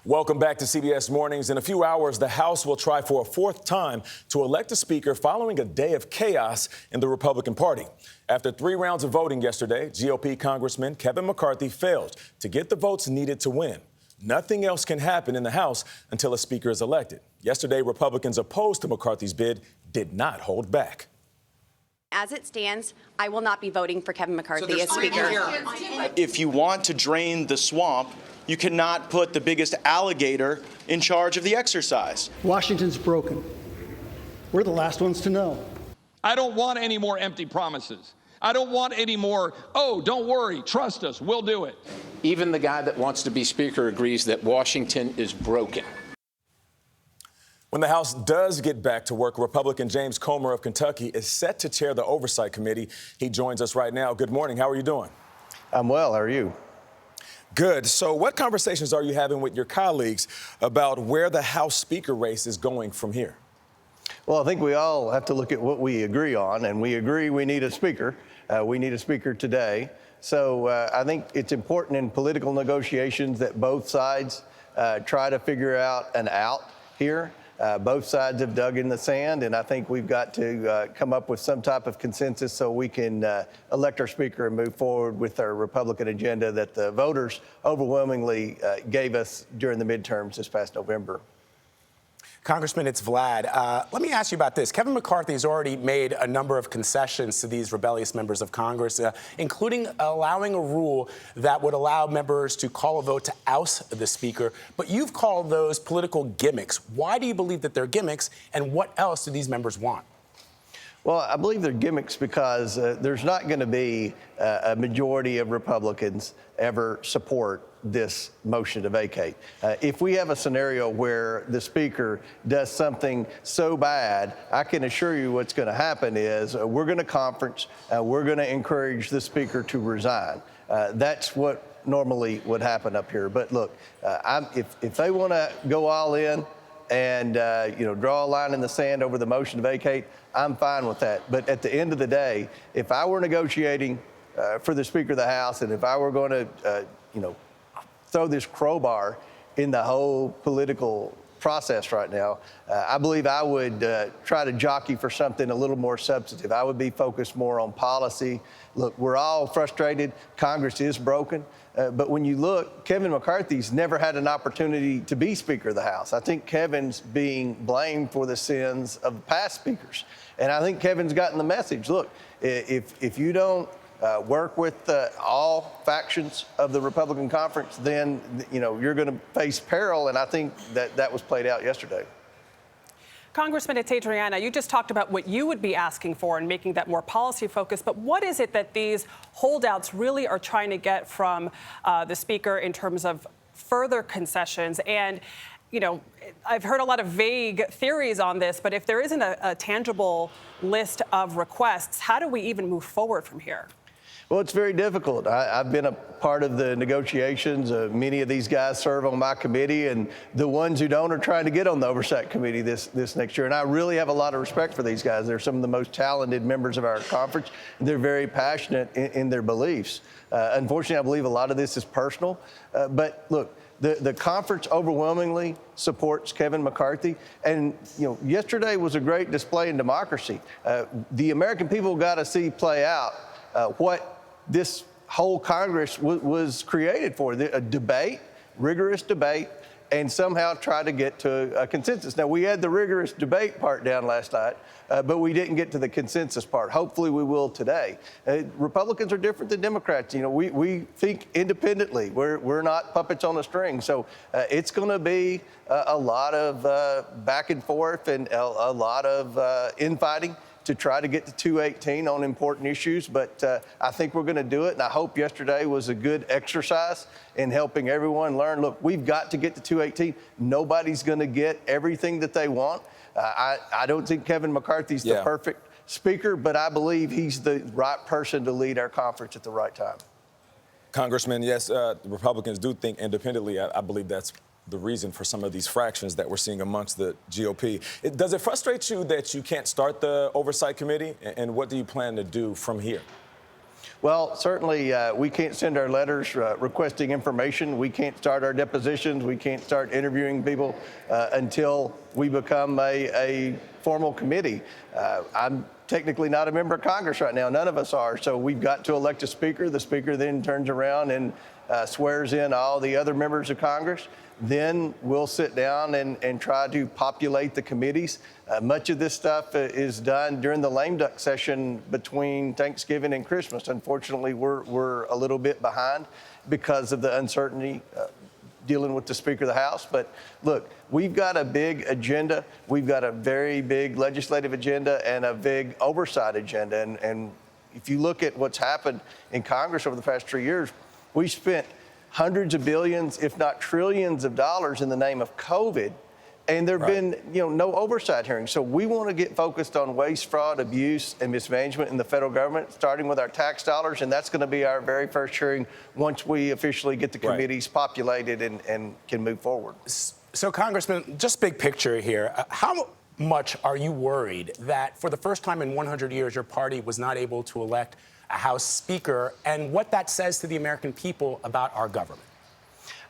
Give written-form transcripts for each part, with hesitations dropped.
Welcome back to CBS Mornings. In a few hours, the House will try for a fourth time to elect a speaker following a day of chaos in the Republican Party. After 3 rounds of voting yesterday, GOP Congressman Kevin McCarthy failed to get the votes needed to win. Nothing else can happen in the House until a speaker is elected. Yesterday, Republicans opposed to McCarthy's bid did not hold back. As it stands, I will not be voting for Kevin McCarthy as Speaker. If you want to drain the swamp, you cannot put the biggest alligator in charge of the exercise. Washington's broken. We're the last ones to know. I don't want any more empty promises. I don't want any more, oh, don't worry, trust us, we'll do it. Even the guy that wants to be Speaker agrees that Washington is broken. When the House does get back to work, Republican James Comer of Kentucky is set to chair the Oversight Committee. He joins us right now. Good morning. How are you doing? I'm well. How are you? Good. So what conversations are you having with your colleagues about where the House Speaker race is going from here? Well, I think we all have to look at what we agree on, and we agree we need a speaker. We need a speaker today. So I think it's important in political negotiations that both sides try to figure out an out here. Both sides have dug in the sand, and I think we've got to come up with some type of consensus so we can elect our speaker and move forward with our Republican agenda that the voters overwhelmingly gave us during the midterms this past November. Congressman, it's Vlad. Let me ask you about this. Kevin McCarthy has already made a number of concessions to these rebellious members of Congress, including allowing a rule that would allow members to call a vote to oust the speaker. But you've called those political gimmicks. Why do you believe that they're gimmicks, and what else do these members want? Well, I believe they're gimmicks because there's not going to be a majority of Republicans ever support this motion to vacate. If we have a scenario where the speaker does something so bad, I can assure you what's going to happen is we're going to conference, we're going to encourage the speaker to resign. That's what normally would happen up here. But look, if they want to go all in and draw a line in the sand over the motion to vacate, I'm fine with that. But at the end of the day, if I were negotiating for the Speaker of the House, and if I were going to, throw this crowbar in the whole political process right now, I believe I would try to jockey for something a little more substantive. I would be focused more on policy. Look, we're all frustrated. Congress is broken. But when you look, Kevin McCarthy's never had an opportunity to be Speaker of the House. I think Kevin's being blamed for the sins of past speakers. And I think Kevin's gotten the message. Look, if you don't work with all factions of the Republican conference, then you're going to face peril. And I think that was played out yesterday. Congressman, it's Adriana. You just talked about what you would be asking for and making that more policy focused. But what is it that these holdouts really are trying to get from the speaker in terms of further concessions? And, I've heard a lot of vague theories on this, but if there isn't a tangible list of requests, how do we even move forward from here? Well, it's very difficult. I've been a part of the negotiations. Many of these guys serve on my committee, and the ones who don't are trying to get on the Oversight Committee this next year. And I really have a lot of respect for these guys. They're some of the most talented members of our conference. They're very passionate in their beliefs. Unfortunately, I believe a lot of this is personal. But look, the conference overwhelmingly supports Kevin McCarthy. And, yesterday was a great display in democracy. The American people got to see play out what this whole Congress was created for, a debate, rigorous debate, and somehow try to get to a consensus. Now, we had the rigorous debate part down last night, but we didn't get to the consensus part. Hopefully we will today. Republicans are different than Democrats. We think independently. We're not puppets on a string. So it's going to be a lot of back and forth and a lot of infighting to try to get to 218 on important issues, but I think we're going to do it, and I hope yesterday was a good exercise in helping everyone learn, look, we've got to get to 218. Nobody's going to get everything that they want. I don't think Kevin McCarthy's the perfect speaker, but I believe he's the right person to lead our conference at the right time. Congressman, yes, Republicans do think independently. I believe that's the reason for some of these fractions that we're seeing amongst the GOP. Does it frustrate you that you can't start the Oversight Committee? And what do you plan to do from here? Well, certainly we can't send our letters requesting information. We can't start our depositions. We can't start interviewing people until we become a formal committee. I'm technically not a member of Congress right now. None of us are. So we've got to elect a speaker. The speaker then turns around and swears in all the other members of Congress. Then we'll sit down and try to populate the committees. Much of this stuff is done during the lame duck session between Thanksgiving and Christmas. Unfortunately, we're a little bit behind because of the uncertainty dealing with the Speaker of the House. But look, we've got a big agenda. We've got a very big legislative agenda and a big oversight agenda. And if you look at what's happened in Congress over the past 3 years, we spent hundreds of billions, if not trillions of dollars in the name of COVID. And there have been, no oversight hearings. So we want to get focused on waste, fraud, abuse, and mismanagement in the federal government, starting with our tax dollars. And that's going to be our very first hearing once we officially get the committees populated and can move forward. So, Congressman, just big picture here. How much are you worried that for the first time in 100 years, your party was not able to elect a House Speaker, and what that says to the American people about our government?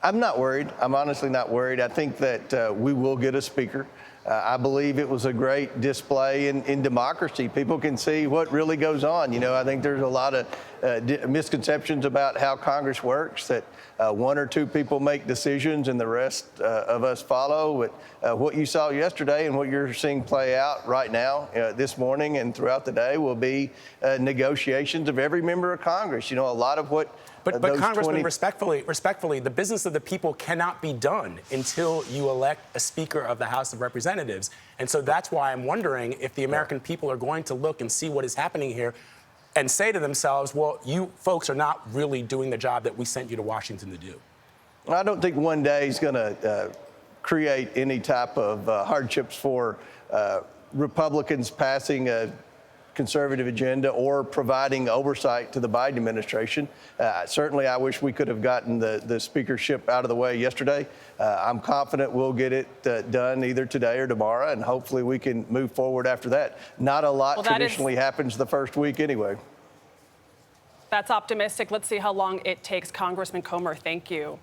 I'm not worried. I'm honestly not worried. I think that we will get a speaker. I believe it was a great display in democracy. People can see what really goes on. I think there's a lot of misconceptions about how Congress works, that one or two people make decisions and the rest of us follow. But what you saw yesterday and what you're seeing play out right now, this morning and throughout the day, will be negotiations of every member of Congress. A lot of what But Congressman, respectfully, the business of the people cannot be done until you elect a Speaker of the House of Representatives. And so that's why I'm wondering if the American people are going to look and see what is happening here and say to themselves, well, you folks are not really doing the job that we sent you to Washington to do. I don't think one day is going to create any type of hardships for Republicans passing a conservative agenda or providing oversight to the Biden administration. Certainly, I wish we could have gotten the speakership out of the way yesterday. I'm confident we'll get it done either today or tomorrow, and hopefully we can move forward after that. Not a lot traditionally happens the first week anyway. That's optimistic. Let's see how long it takes. Congressman Comer, thank you.